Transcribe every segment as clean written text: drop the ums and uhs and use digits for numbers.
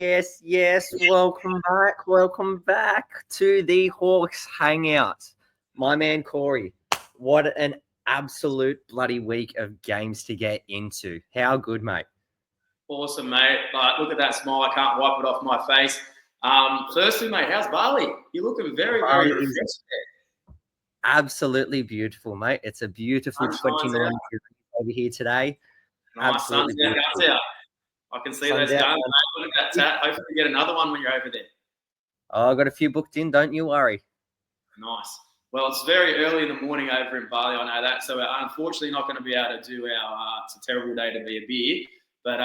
Yes. Welcome back to the Hawks Hangout. My man Corey, what an absolute bloody week of games to get into. How good, mate? Awesome, mate. Look at that smile. I can't wipe it off my face. Firstly, mate, how's Bali? You're looking very refreshed there. Absolutely beautiful, mate. It's a beautiful 29 degrees over here today. Nice. Absolutely Sun's out, guns out. I can see those guns, mate. Look at that tat. Hopefully you get another one when you're over there. Oh, I got a few booked in, don't you worry. Nice. Well, it's very early in the morning over in Bali, I know that. So we're unfortunately not going to be able to do our It's a Terrible Day to Be a Beer. But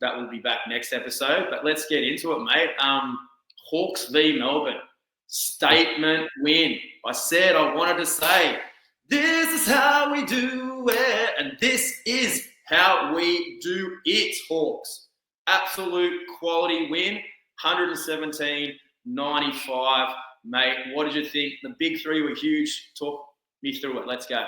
that will be back next episode. But let's get into it, mate. Hawks v Melbourne. Statement win. I said I wanted to say, this is how we do it. And this is how we do it, Hawks. Absolute quality win. 117-95. Mate, what did you think? The big three were huge. Talk me through it. Let's go.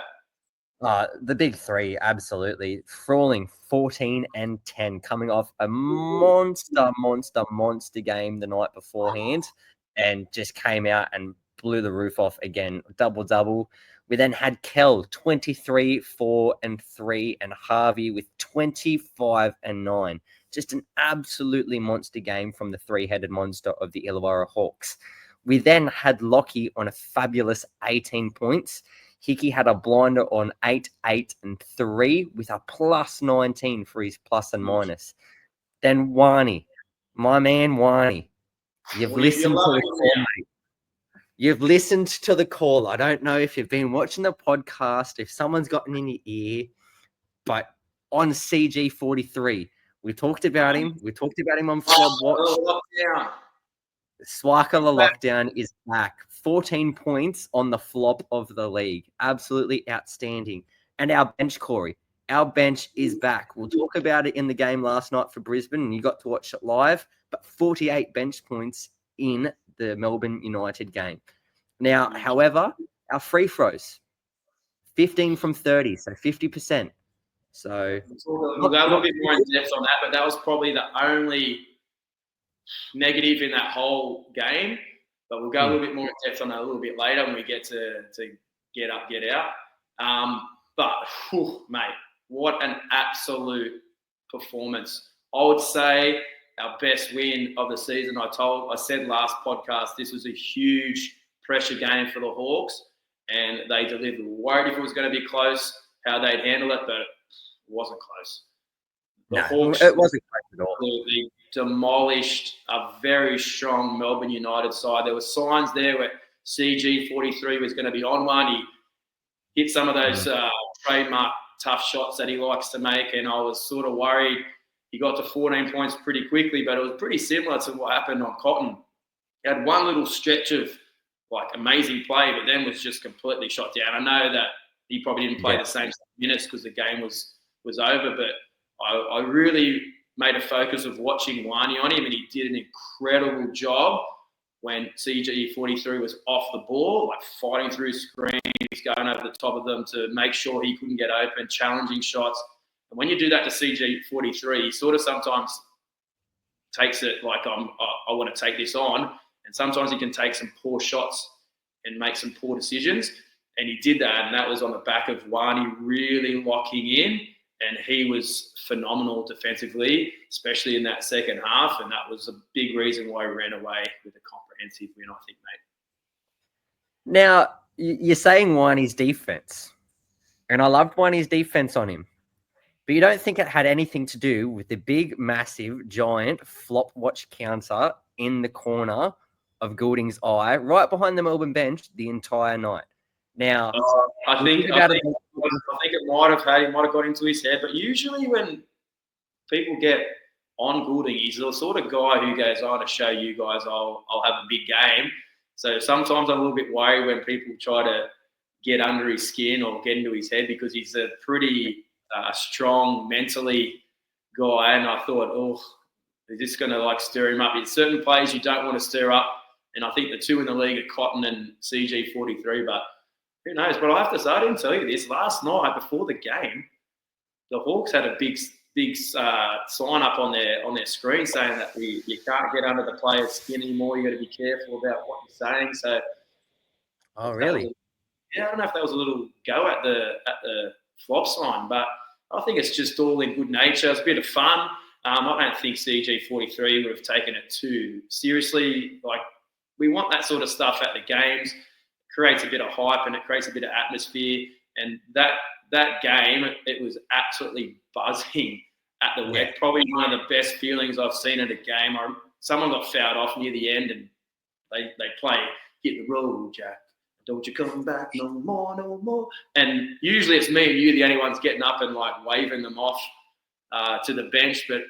The big three, absolutely. Frawling 14-10, coming off a monster game the night beforehand, and just came out and blew the roof off again. Double. We then had Kell 23, 4 and 3, and Harvey with 25 and 9. Just an absolutely monster game from the three-headed monster of the Illawarra Hawks. We then had Lockie on a fabulous 18 points. Hickey had a blinder on 8, 8 and 3 with a plus 19 for his plus and minus. Then Wani, my man Wani. You've listened to the call, mate. You've listened to the call. I don't know if you've been watching the podcast, if someone's gotten in your ear, but on CG43, we talked about him. We talked about him on Flood Watch. Swaka the lockdown is back. 14 points on the flop of the league. Absolutely outstanding. And our bench, Corey. Our bench is back. We'll talk about it in the game last night for Brisbane, and you got to watch it live. But 48 bench points in the Melbourne United game. Now, however, our free throws, 15 from 30, so 50%. So we'll go a little bit more in depth on that, but that was probably the only negative in that whole game. But we'll go a little bit more in depth on that a little bit later when we get to get up, get out. Mate, what an absolute performance. I would say our best win of the season. I said last podcast, this was a huge pressure game for the Hawks, and they delivered. Worried if it was going to be close, how they'd handle it, but it wasn't close. The Hawks it wasn't close at all. Absolutely demolished a very strong Melbourne United side. There were signs there where CG43 was going to be on one. He hit some of those trademark tough shots that he likes to make, and I was sort of worried. He got to 14 points pretty quickly, but it was pretty similar to what happened on Cotton. He had one little stretch of amazing play, but then was just completely shot down. I know that he probably didn't play the same minutes because the game was over, but I really made a focus of watching Wani on him, and he did an incredible job when CG43 was off the ball, fighting through screens, going over the top of them to make sure he couldn't get open, challenging shots. And when you do that to CG43, he sort of sometimes takes it I want to take this on, and sometimes he can take some poor shots and make some poor decisions. And he did that, and that was on the back of Wani really locking in, and he was phenomenal defensively, especially in that second half, and that was a big reason why we ran away with a comprehensive win, I think, mate. Now, you're saying Wani's defense, and I loved Wani's defense on him, but you don't think it had anything to do with the big, massive, giant flop watch counter in the corner of Goulding's eye, right behind the Melbourne bench the entire night. Now, I think it might have got into his head, but usually when people get on Goulding, he's the sort of guy who goes, "I want to show you guys I'll have a big game." So sometimes I'm a little bit worried when people try to get under his skin or get into his head, because he's a pretty strong mentally guy, and I thought, is this going to stir him up? In certain plays you don't want to stir up, and I think the two in the league are Cotton and CG43, but who knows? But I have to say, I didn't tell you this. Last night, before the game, the Hawks had a big big sign up on their screen saying that you can't get under the player's skin anymore. You got to be careful about what you're saying. So, Oh, really? I don't know if that was a little go at the flop sign, but I think it's just all in good nature. It's a bit of fun. I don't think CG43 would have taken it too seriously. Like, we want that sort of stuff at the games. It creates a bit of hype and it creates a bit of atmosphere. And that game, it was absolutely buzzing at the WEC. Probably one of the best feelings I've seen at a game. Someone got fouled off near the end and they play Hit the Road, Jack. Don't you come back no more, no more. And usually it's me and you, the only ones getting up and like waving them off to the bench. But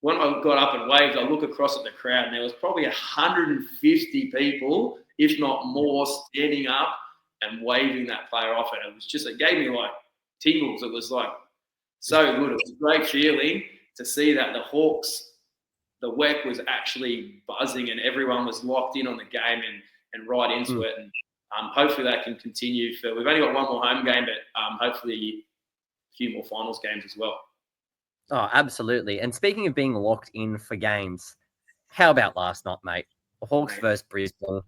when I got up and waved, I look across at the crowd and there was probably 150 people, if not more, standing up and waving that player off. And it gave me like tingles. It was like so good. It was a great feeling to see that the Hawks, the WEC was actually buzzing and everyone was locked in on the game and right into it. And hopefully that can continue. We've only got one more home game, but hopefully a few more finals games as well. Oh, absolutely. And speaking of being locked in for games, how about last night, mate? Hawks versus Brisbane.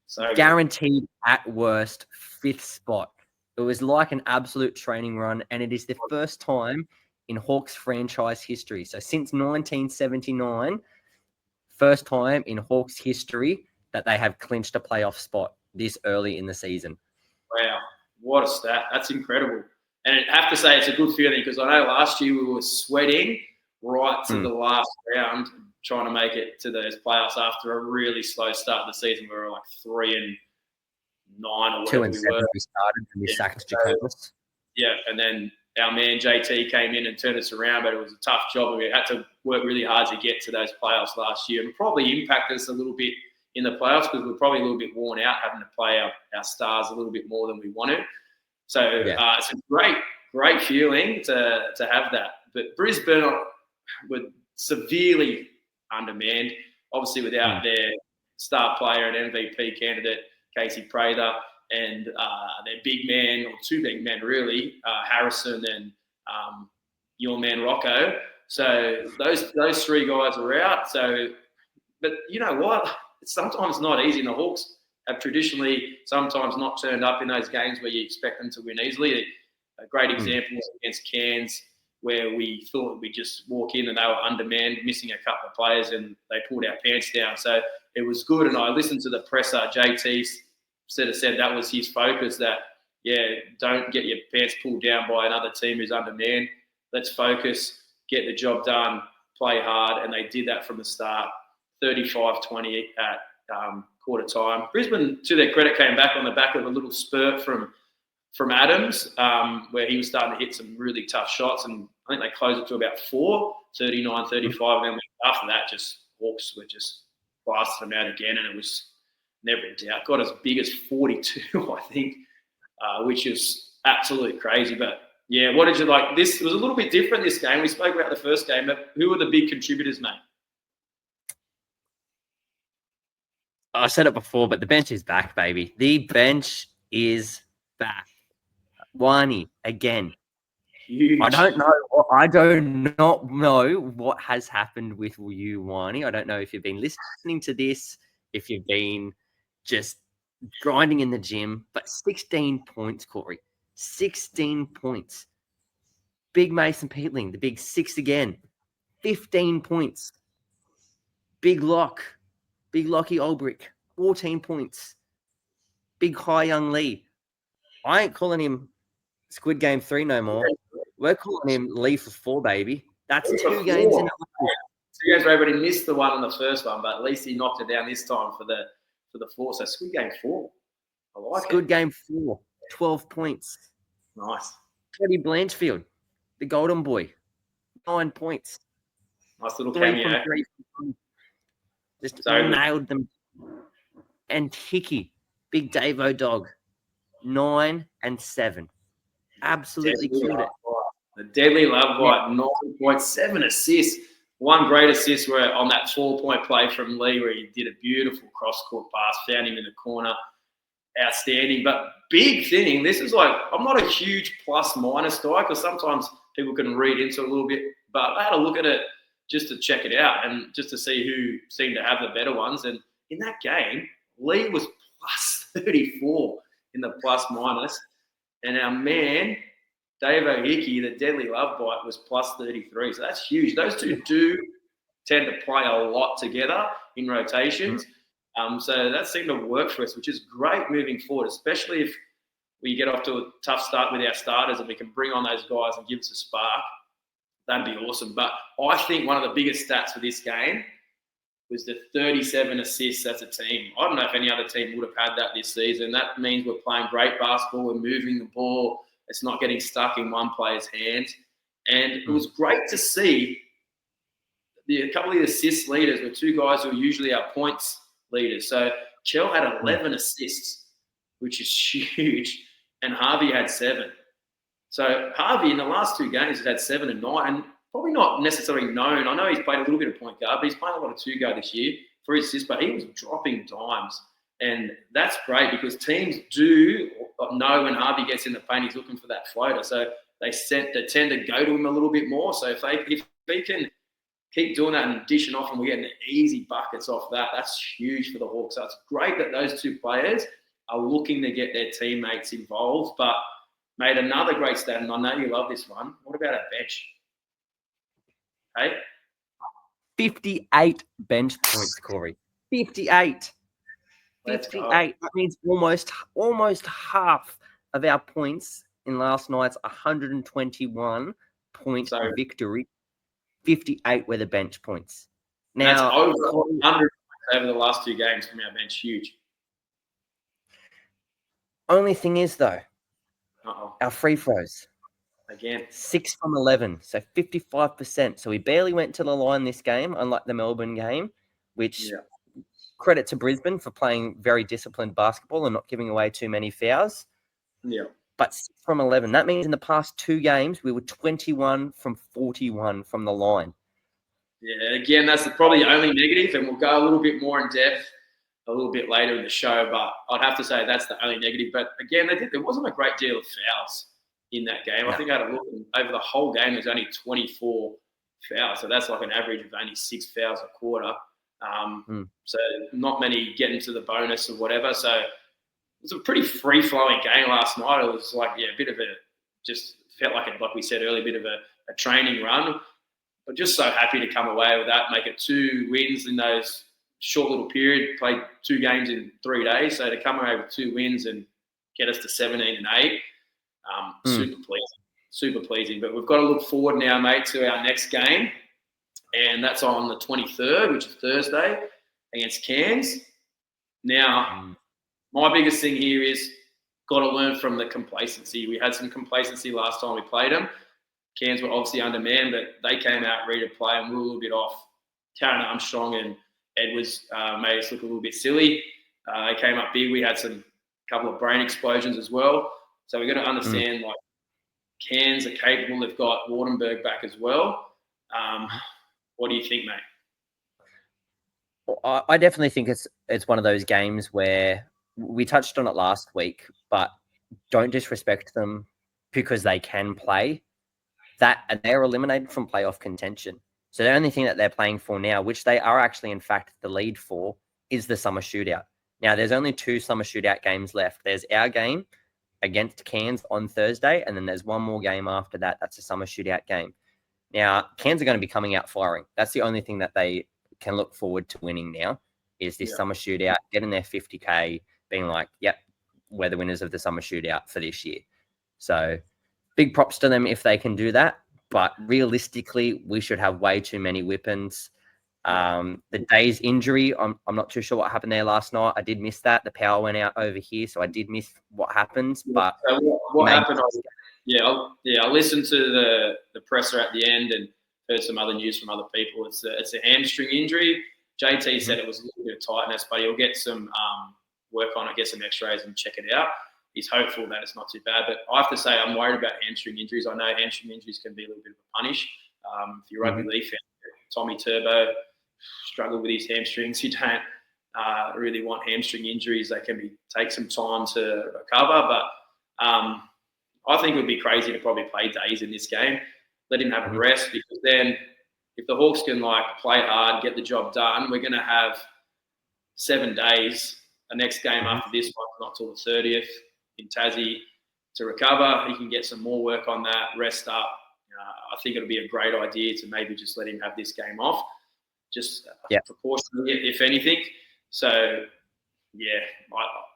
So guaranteed at worst 5th spot. It was like an absolute training run, and it is the first time in Hawks franchise history. So since 1979, first time in Hawks history that they have clinched a playoff spot this early in the season. Wow, what a stat. That's incredible. And I have to say it's a good feeling because I know last year we were sweating right to the last round trying to make it to those playoffs after a really slow start of the season. We were like 3-9 or whatever 2-7 we started and we sacked Jacobus. Yeah, and then our man JT came in and turned us around, but it was a tough job. We had to work really hard to get to those playoffs last year and probably impacted us a little bit in the playoffs because we're probably a little bit worn out having to play our stars a little bit more than we want to. So it's a great feeling to have that. But Brisbane were severely undermanned, obviously without their star player and MVP candidate, Casey Prather, and their big man, or two big men really, Harrison and your man Rocco. So those three guys are out. So, but you know what? It's sometimes not easy. And the Hawks have traditionally sometimes not turned up in those games where you expect them to win easily. A great example was against Cairns, where we thought we'd just walk in and they were undermanned, missing a couple of players, and they pulled our pants down. So it was good. And I listened to the presser. JT said that was his focus, that, don't get your pants pulled down by another team who's undermanned. Let's focus, get the job done, play hard. And they did that from the start, 35-20 at quarter time. Brisbane, to their credit, came back on the back of a little spurt from Adams, where he was starting to hit some really tough shots. And I think they closed it to about 39-35. And then after that, Hawks were just blasted them out again. And it was never in doubt. Got as big as 42, I think, which is absolutely crazy. But yeah, what did you like? This was a little bit different this game. We spoke about the first game, but who were the big contributors, mate? I said it before, but the bench is back, baby. The bench is back. Wani again. Huge. I don't not know what has happened with you, Wani. I don't know if you've been listening to this, if you've been just grinding in the gym, but 16 points, Corey. 16 points. Big Mason Peatling, the big 6 again. 15 points. Big Lockie Olbrick, 14 points. Big Hai Young Lee. I ain't calling him Squid Game 3 no more. We're calling him Lee for 4, baby. That's 2 games in a row. 2 games where he missed the one on the first one, but at least he knocked it down this time for the 4. So Squid Game 4. I like Squid Game 4, 12 points. Nice. Teddy Blanchfield, the golden boy, 9 points. Nice little 3 cameo. from 3. Just nailed them. And Hickey, big Davo dog, 9 and 7. Absolutely killed it. The deadly love bite, 9.7 assists. One great assist were on that 4-point play from Lee, where he did a beautiful cross-court pass, found him in the corner. Outstanding. But big thing, this is like, I'm not a huge plus-minus guy because sometimes people can read into it a little bit. But I had a look at it just to check it out and just to see who seemed to have the better ones. And in that game, Lee was plus 34 in the plus minus. And our man, Dave O'Hickey, the deadly love bite, was plus 33. So that's huge. Those two do tend to play a lot together in rotations. So that seemed to work for us, which is great moving forward, especially if we get off to a tough start with our starters and we can bring on those guys and give us a spark. That'd be awesome. But I think one of the biggest stats for this game was the 37 assists as a team. I don't know if any other team would have had that this season. That means we're playing great basketball, we're moving the ball, it's not getting stuck in one player's hands. And it was great to see a couple of the assist leaders were two guys who are usually our points leaders. So Chell had 11 assists, which is huge, and Harvey had 7. So Harvey in the last 2 games has had 7 and 9, and probably not necessarily known. I know he's played a little bit of point guard, but he's playing a lot of 2-guard this year for his assists, but he was dropping dimes. And that's great because teams do know when Harvey gets in the paint, he's looking for that floater. So they tend to go to him a little bit more. So if he can keep doing that and dishing off and we're getting easy buckets off that, that's huge for the Hawks. So it's great that those 2 players are looking to get their teammates involved. But, mate, another great stat, and I know you love this one. What about our bench? Hey? 58 bench points, Corey. 58. 58. That means almost half of our points in last night's 121-point victory. 58 were the bench points. Now, that's over 100 over the last 2 games from our bench. Huge. Only thing is, though, our free throws. Again. 6 from 11, so 55%. So we barely went to the line this game, unlike the Melbourne game, which credit to Brisbane for playing very disciplined basketball and not giving away too many fouls. Yeah. But 6 from 11. That means in the past 2 games, we were 21 from 41 from the line. Yeah, again, that's probably the only negative, and we'll go a little bit more in depth a little bit later in the show, but I'd have to say that's the only negative. But again, there wasn't a great deal of fouls in that game. I think I had a look, over the whole game, there's only 24 fouls. So that's like an average of only 6 fouls a quarter. So not many getting to the bonus or whatever. So it was a pretty free-flowing game last night. It was like, a bit of just felt like we said earlier, a bit of a training run. But just so happy to come away with that, make it 2 wins in those short little period, played 2 games in 3 days. So to come away with 2 wins and get us to 17 and 8, super pleasing. But we've got to look forward now, mate, to our next game. And that's on the 23rd, which is Thursday, against Cairns. Now, my biggest thing here is got to learn from the complacency. We had some complacency last time we played them. Cairns were obviously undermanned, but they came out ready to play and we were a little bit off. Taron Armstrong and Edwards made us look a little bit silly. They came up big. We had a couple of brain explosions as well. So we've got to understand, Cairns are capable. They've got Wardenberg back as well. What do you think, mate? Well, I definitely think it's one of those games where we touched on it last week, but don't disrespect them because they can play. And they're eliminated from playoff contention. So the only thing that they're playing for now, which they are actually in fact the lead for, is the summer shootout. Now, there's only 2 summer shootout games left. There's our game against Cairns on Thursday, and then there's one more game after that. That's a summer shootout game. Now, Cairns are going to be coming out firing. That's the only thing that they can look forward to winning now is this summer shootout, getting their 50K, being like, yep, we're the winners of the summer shootout for this year. So big props to them if they can do that. But realistically, we should have way too many weapons. The day's injury, I'm not too sure what happened there last night. I did miss that. The power went out over here, so I did miss what happened. But so what happened? I listened to the presser at the end and heard some other news from other people. It's a hamstring injury. JT said it was a little bit of tightness, but he'll get some work on it, get some X-rays, and check it out. He's hopeful that it's not too bad. But I have to say, I'm worried about hamstring injuries. I know hamstring injuries can be a little bit of a punish. If you're rugby league fan, Tommy Turbo struggled with his hamstrings. You don't really want hamstring injuries. They can take some time to recover. But I think it would be crazy to probably play Days in this game. let him have a rest, because then if the Hawks can play hard, get the job done, we're going to have 7 days. The next game after this one, not till the 30th in Tassie, to recover. He can get some more work on that, rest up. I think it'll be a great idea to maybe just let him have this game off, just precautionally, if anything. So,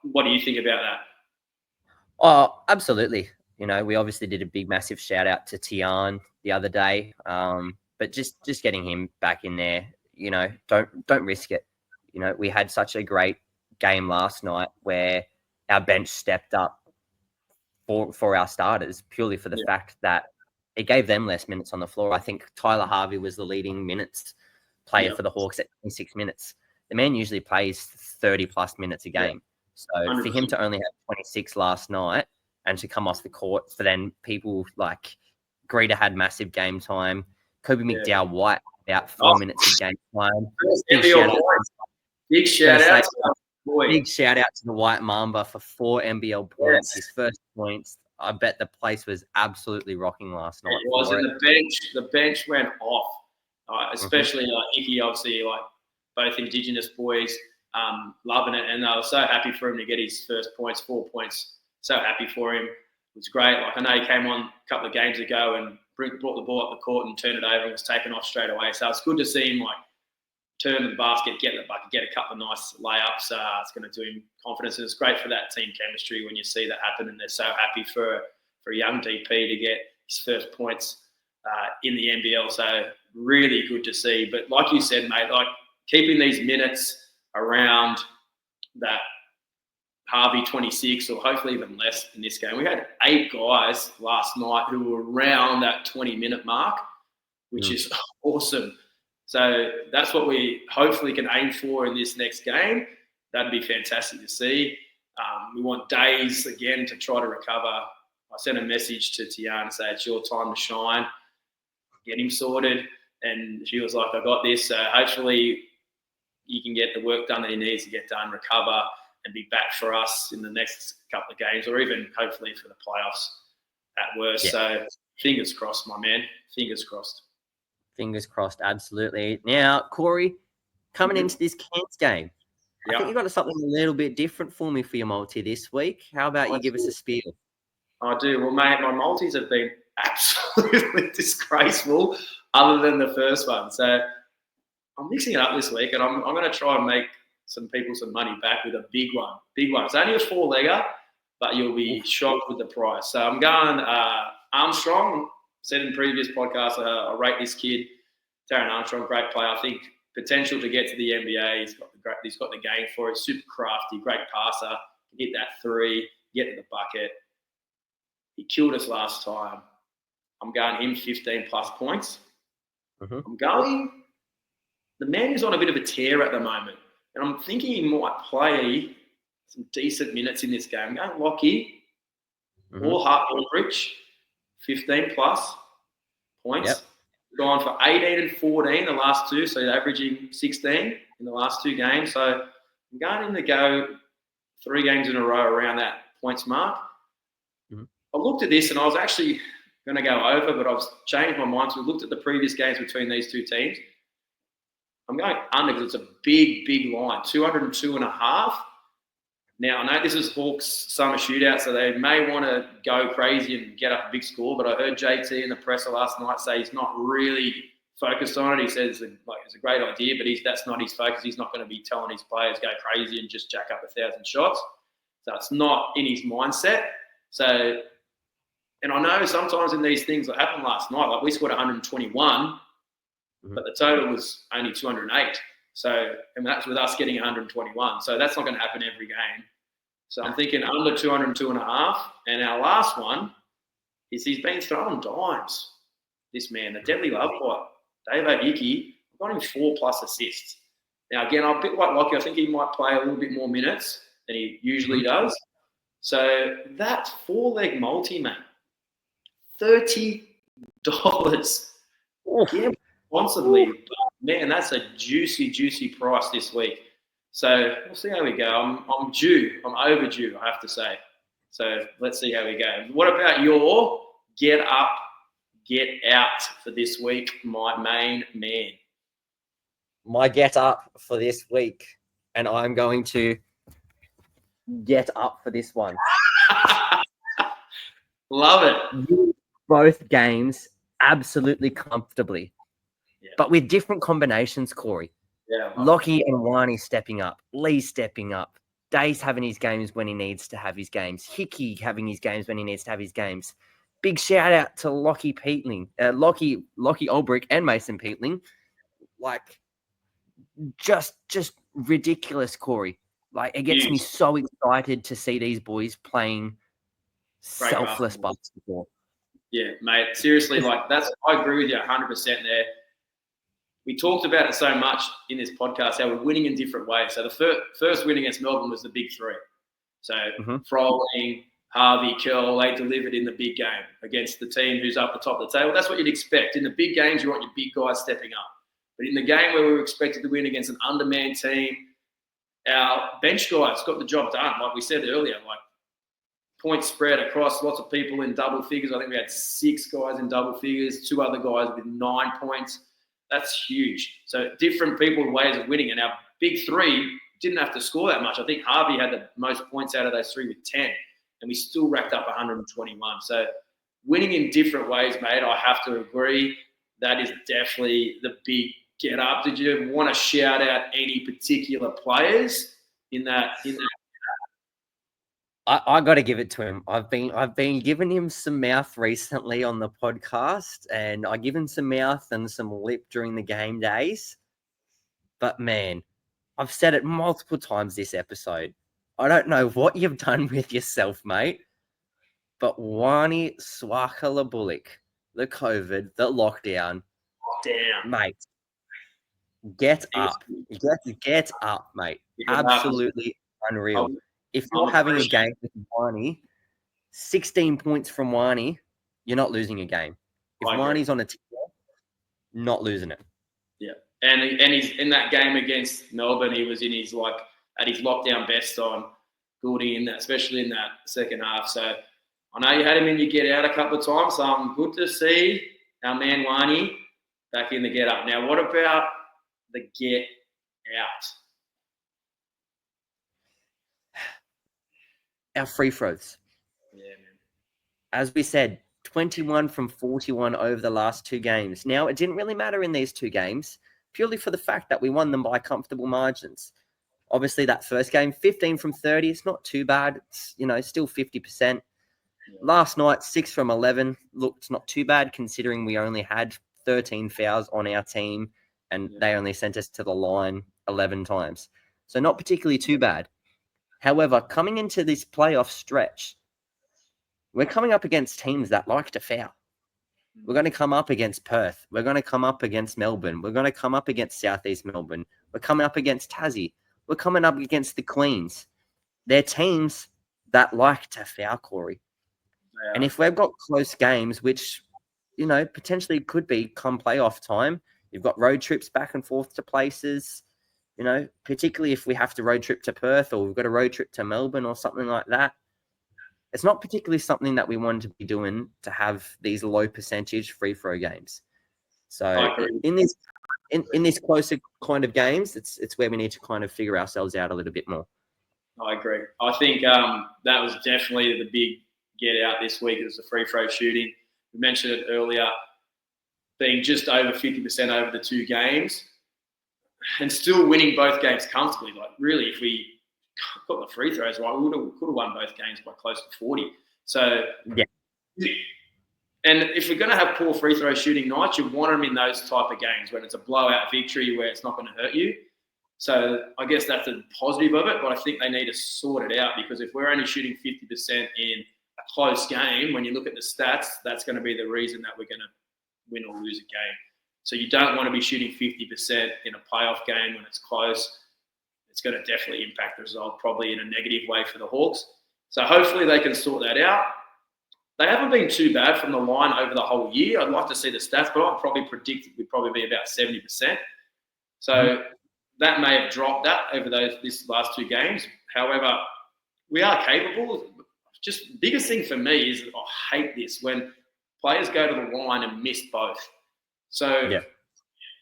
what do you think about that? Oh, absolutely. We obviously did a big, massive shout out to Tian the other day, but just getting him back in there, don't risk it. We had such a great game last night where our bench stepped up for our starters, purely for the fact that it gave them less minutes on the floor. I think Tyler Harvey was the leading minutes player for the Hawks at 26 minutes. The man usually plays 30-plus minutes a game. So 100%. For him to only have 26 last night and to come off the court, for then people like Greeter had massive game time. Kobe McDowell-White about 4 minutes of game time. Big shout out. Big shout out to the White Mamba for 4 NBL points. His first points. I bet the place was absolutely rocking last night. It was, and the bench went off, especially Icky, obviously, both Indigenous boys, loving it, and I was so happy for him to get his first points, 4 points. So happy for him. It was great. I know he came on a couple of games ago and brought the ball up the court and turned it over and was taken off straight away. So it's good to see him turn the basket, get the bucket, get a couple of nice layups. It's going to do him confidence. And it's great for that team chemistry when you see that happen, and they're so happy for a young DP to get his first points in the NBL. So really good to see. But like you said, mate, keeping these minutes around that Harvey 26 or hopefully even less in this game. We had 8 guys last night who were around that 20-minute mark, which is awesome. So that's what we hopefully can aim for in this next game. That'd be fantastic to see. We want days again to try to recover. I sent a message to Tian and say, it's your time to shine. Get him sorted. And she was like, I got this. So hopefully you can get the work done that he needs to get done, recover, and be back for us in the next couple of games, or even hopefully for the playoffs at worst. Yeah. So fingers crossed, my man. Fingers crossed. Fingers crossed, absolutely. Now, Corey, coming into this Cairns game, I think you got something a little bit different for me for your multi this week. How about you give us a spiel? I do. Well, mate, my multis have been absolutely disgraceful other than the first one. So I'm mixing it up this week, and I'm going to try and make some people some money back with a big one. Big one. It's only a 4-legger, but you'll be shocked with the price. So I'm going Armstrong. Said in previous podcasts, I rate this kid, Taron Armstrong, great player. I think potential to get to the NBA. He's got the game for it. Super crafty, great passer. Can hit that 3, get to the bucket. He killed us last time. I'm going him 15-plus points. I'm going the man is on a bit of a tear at the moment, and I'm thinking he might play some decent minutes in this game. I'm going Lockie or Hart Aldrich. 15-plus points. Yep. Gone for 18 and 14 the last 2, so averaging 16 in the last 2 games. So I'm going to go 3 games in a row around that points mark. I looked at this and I was actually going to go over, but I've changed my mind. So we looked at the previous games between these 2 teams. I'm going under because it's a big, big line, 202.5. Now, I know this is Hawks summer shootout, so they may want to go crazy and get up a big score, but I heard JT in the presser last night say he's not really focused on it. He says it's a great idea, but that's not his focus. He's not going to be telling his players go crazy and just jack up 1,000 shots. So it's not in his mindset. So, and I know sometimes in these things that happened last night, we scored 121, but the total was only 208. So, and that's with us getting 121. So that's not going to happen every game. So I'm thinking under 202.5. And our last one is he's been throwing dimes. This man, the deadly love bite, Dave Icky, I've got him 4+ assists. Now, again, I'm a bit like Lockie. I think he might play a little bit more minutes than he usually does. So that 4-leg multi, mate, $30. Yeah, responsibly. Man, that's a juicy, juicy price this week. So we'll see how we go. I'm due. I'm overdue, I have to say. So let's see how we go. What about your get up get out for this week, my main man? My get up for this week, and I'm going to get up for this one. Love it. Both games absolutely comfortably, but with different combinations, Corey. Yeah, Lockie and Wani stepping up, Lee stepping up, Dace having his games when he needs to have his games, Hickey having his games when he needs to have his games. Big shout out to Lockie Olbrich and Mason Peatling. Like, just ridiculous, Corey. Like, it gets me so excited to see these boys playing selfless basketball. Yeah, mate. Seriously, like I agree with you 100% there. We talked about it so much in this podcast, how we're winning in different ways. So the first win against Melbourne was the big three. So Froling, Harvey, Curl, they delivered in the big game against the team who's up the top of the table. That's what you'd expect. In the big games, you want your big guys stepping up. But in the game where we were expected to win against an undermanned team, our bench guys got the job done. Like we said earlier, like points spread across lots of people in double figures. I think we had 6 guys in double figures, 2 other guys with 9 points. That's huge. So different people ways of winning. And our big three didn't have to score that much. I think Harvey had the most points out of those 3 with 10, and we still racked up 121. So winning in different ways, mate, I have to agree. That is definitely the big get up. Did you want to shout out any particular players in that? I got to give it to him. I've been giving him some mouth recently on the podcast, and I give him some mouth and some lip during the game days. But man, I've said it multiple times this episode. I don't know what you've done with yourself, mate, but Wani Swaka Bullock, the COVID, the lockdown, damn, mate, get up, get up, mate. Absolutely unreal. If you're having a game with Wani, 16 points from Wani, you're not losing a game. If Wani's on a team, not losing it. Yeah, and he's in that game against Melbourne. He was in his at his lockdown best on Goulding, especially in that second half. So I know you had him in your get out a couple of times. So good to see our man Wani back in the get up. Now, what about the get out? Our free throws. Yeah, man. As we said, 21 from 41 over the last 2 games. Now, it didn't really matter in these 2 games, purely for the fact that we won them by comfortable margins. Obviously, that first game, 15 from 30, it's not too bad. It's, still 50%. Yeah. Last night, 6 from 11. Look, it's not too bad considering we only had 13 fouls on our team and they only sent us to the line 11 times. So not particularly too bad. However, coming into this playoff stretch, we're coming up against teams that like to foul. We're going to come up against Perth. We're going to come up against Melbourne. We're going to come up against Southeast Melbourne. We're coming up against Tassie. We're coming up against the Queens. They're teams that like to foul, Corey. Yeah. And if we've got close games, which, potentially could be come playoff time, you've got road trips back and forth to places, particularly if we have to road trip to Perth or we've got a road trip to Melbourne or something like that. It's not particularly something that we want to be doing to have these low percentage free throw games. So in this closer kind of games, it's where we need to kind of figure ourselves out a little bit more. I agree. I think that was definitely the big get out this week. It was the free throw shooting. We mentioned it earlier, being just over 50% over the 2 games and still winning both games comfortably. Like really, if we got the free throws right, we could have won both games by close to 40. So, yeah. And if we're going to have poor free throw shooting nights, you want them in those type of games when it's a blowout victory where it's not going to hurt you. So I guess that's a positive of it, but I think they need to sort it out because if we're only shooting 50% in a close game, when you look at the stats, that's going to be the reason that we're going to win or lose a game. So you don't want to be shooting 50% in a playoff game when it's close. It's going to definitely impact the result, probably in a negative way for the Hawks. So hopefully they can sort that out. They haven't been too bad from the line over the whole year. I'd like to see the stats, but I'd probably predict we'd probably be about 70%. So that may have dropped that over this last 2 games. However, we are capable. Just biggest thing for me is I hate this when players go to the line and miss both. So Yeah.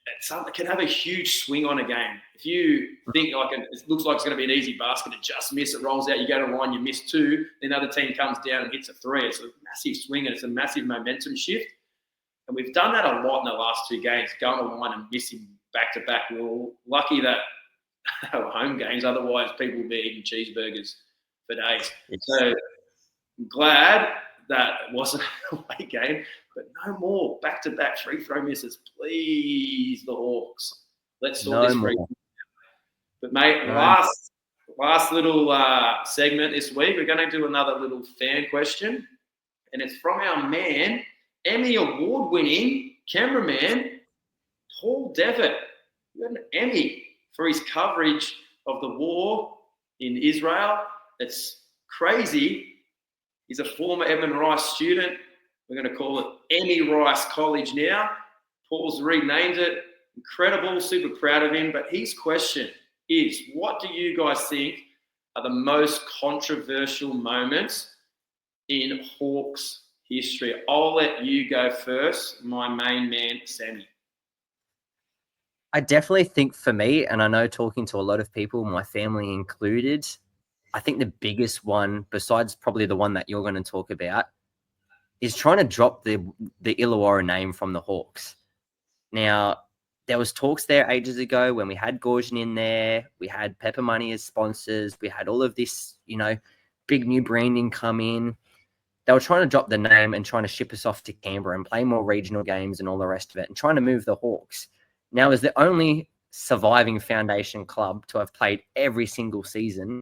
it can have a huge swing on a game. If you think it looks like it's going to be an easy basket to just miss, it rolls out, you go to the line, you miss two, then the other team comes down and hits a three. It's a massive swing and it's a massive momentum shift. And we've done that a lot in the last two games, going to the line and missing back-to-back. We're lucky that our home games, otherwise people would be eating cheeseburgers for days. Yes. So I'm glad that it wasn't a away game, but no more back-to-back free throw misses. Please, the Hawks. Let's sort this free. But, mate, last little segment this week, we're going to do another little fan question, and it's from our man, Emmy award-winning cameraman, Paul Devitt. He got an Emmy for his coverage of the war in Israel. It's crazy. He's a former Edmund Rice student. We're going to call it Emmy Rice College now. Paul's renamed it. Incredible, super proud of him. But his question is, what do you guys think are the most controversial moments in Hawks history? I'll let you go first, my main man, Sammy. I definitely think for me, and I know talking to a lot of people, my family included, I think the biggest one, besides probably the one that you're going to talk about, is trying to drop the Illawarra name from the Hawks. Now, there was talks there ages ago when we had Gorgian in there, we had Pepper Money as sponsors, we had all of this, big new branding come in. They were trying to drop the name and trying to ship us off to Canberra and play more regional games and all the rest of it and trying to move the Hawks. Now, as the only surviving foundation club to have played every single season,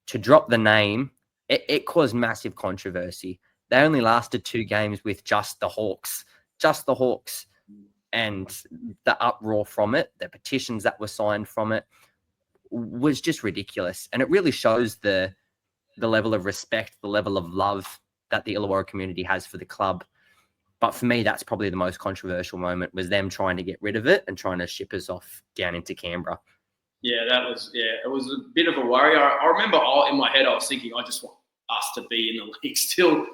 to drop the name, it caused massive controversy. They only lasted 2 games with just the Hawks. And the uproar from it, the petitions that were signed from it, was just ridiculous. And it really shows the level of respect, the level of love that the Illawarra community has for the club. But for me, that's probably the most controversial moment, was them trying to get rid of it and trying to ship us off down into Canberra. Yeah, it was a bit of a worry. I remember in my head, I was thinking, I just want us to be in the league still.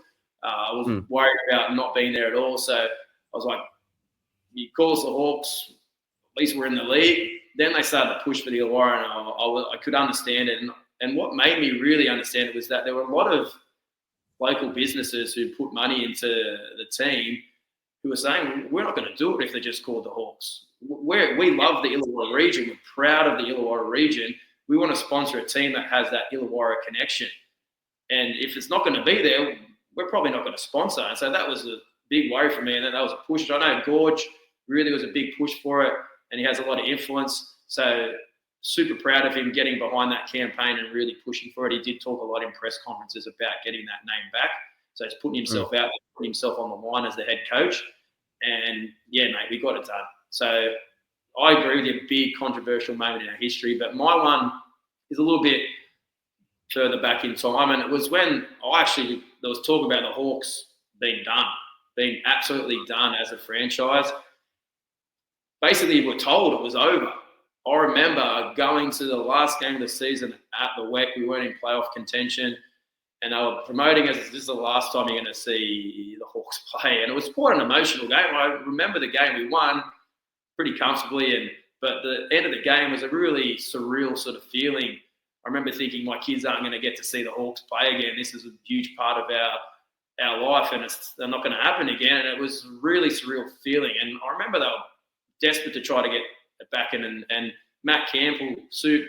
I was worried about not being there at all. So I was like, you call us the Hawks, at least we're in the league. Then they started to push for the Illawarra, and I could understand it. And what made me really understand it was that there were a lot of local businesses who put money into the team who were saying, we're not going to do it if they're just called the Hawks. We love the Illawarra region. We're proud of the Illawarra region. We want to sponsor a team that has that Illawarra connection. And if it's not going to be there, we're probably not going to sponsor. And so that was a big worry for me. And then that was a push. I know Gorge really was a big push for it, and he has a lot of influence. So super proud of him getting behind that campaign and really pushing for it. He did talk a lot in press conferences about getting that name back. So he's putting himself out there, putting himself on the line as the head coach. And yeah, mate, we got it done. So I agree with you, a big controversial moment in our history. But my one is a little bit further back in time. And it was when there was talk about the Hawks being absolutely done as a franchise. Basically, we're told it was over. I remember going to the last game of the season at the WEC. We weren't in playoff contention, and they were promoting us as this is the last time you're going to see the Hawks play. And it was quite an emotional game. I remember the game we won pretty comfortably, but the end of the game was a really surreal sort of feeling. I remember thinking my kids aren't going to get to see the Hawks play again. This is a huge part of our life, and they're not going to happen again. And it was a really surreal feeling. And I remember they were desperate to try to get it back in. And Matt Campbell, Soup,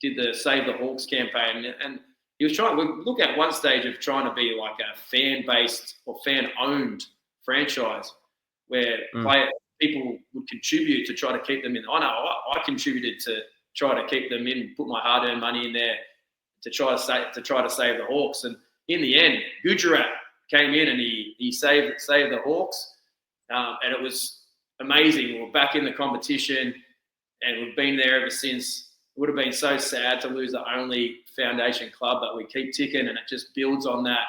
did the Save the Hawks campaign. And he was trying, we look at one stage of trying to be like a fan-based or fan-owned franchise where people would contribute to try to keep them in. I know I contributed to try to keep them in, put my hard-earned money in there to try to save the Hawks. And in the end, Gujarat came in and he saved the Hawks. And it was amazing. We're back in the competition and we've been there ever since. It would have been so sad to lose the only foundation club, but we keep ticking, and it just builds on that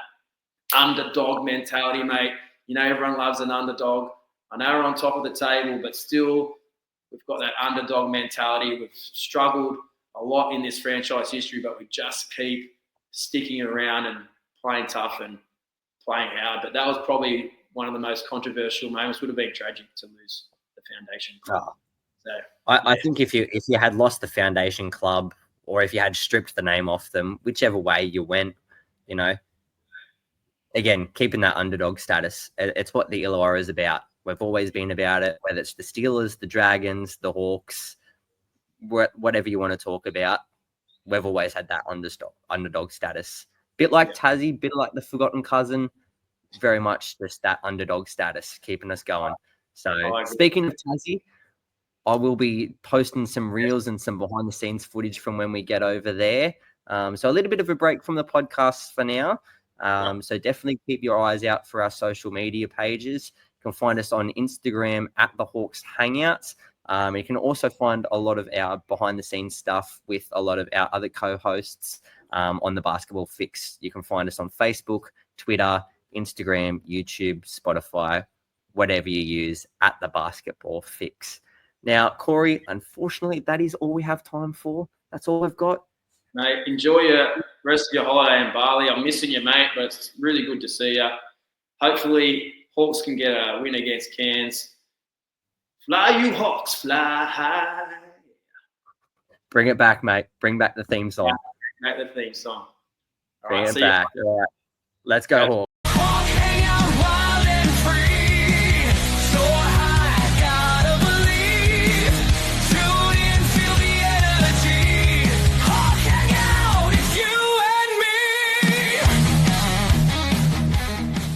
underdog mentality, mate. Everyone loves an underdog. I know we're on top of the table, but still we've got that underdog mentality. We've struggled a lot in this franchise history, but we just keep sticking around and playing tough and playing hard. But that was probably one of the most controversial moments. Would have been tragic to lose the foundation club. Oh. So I think if you had lost the foundation club, or if you had stripped the name off them, whichever way you went, you know, again, keeping that underdog status, it's what the Illawarra is about. We've always been about it, whether it's the Steelers, the Dragons, the Hawks, whatever you want to talk about. We've always had that underdog status. Bit like Tassie, bit like the forgotten cousin, very much just that underdog status, keeping us going. So speaking of Tassie, I will be posting some reels and some behind the scenes footage from when we get over there. So a little bit of a break from the podcast for now. So definitely keep your eyes out for our social media pages. You can find us on Instagram at the Hawks Hangouts. You can also find a lot of our behind the scenes stuff with a lot of our other co-hosts on the Basketball Fix. You can find us on Facebook, Twitter, Instagram, YouTube, Spotify, whatever you use at the Basketball Fix. Now, Corey, unfortunately, that is all we have time for. That's all we've got. Mate, enjoy your rest of your holiday in Bali. I'm missing you, mate, but it's really good to see you. Hopefully, Hawks can get a win against Cairns. Fly, you Hawks, fly high. Bring it back, mate. Bring back the theme song. Back the theme song. Bring it back. All right. Let's go, Hawks.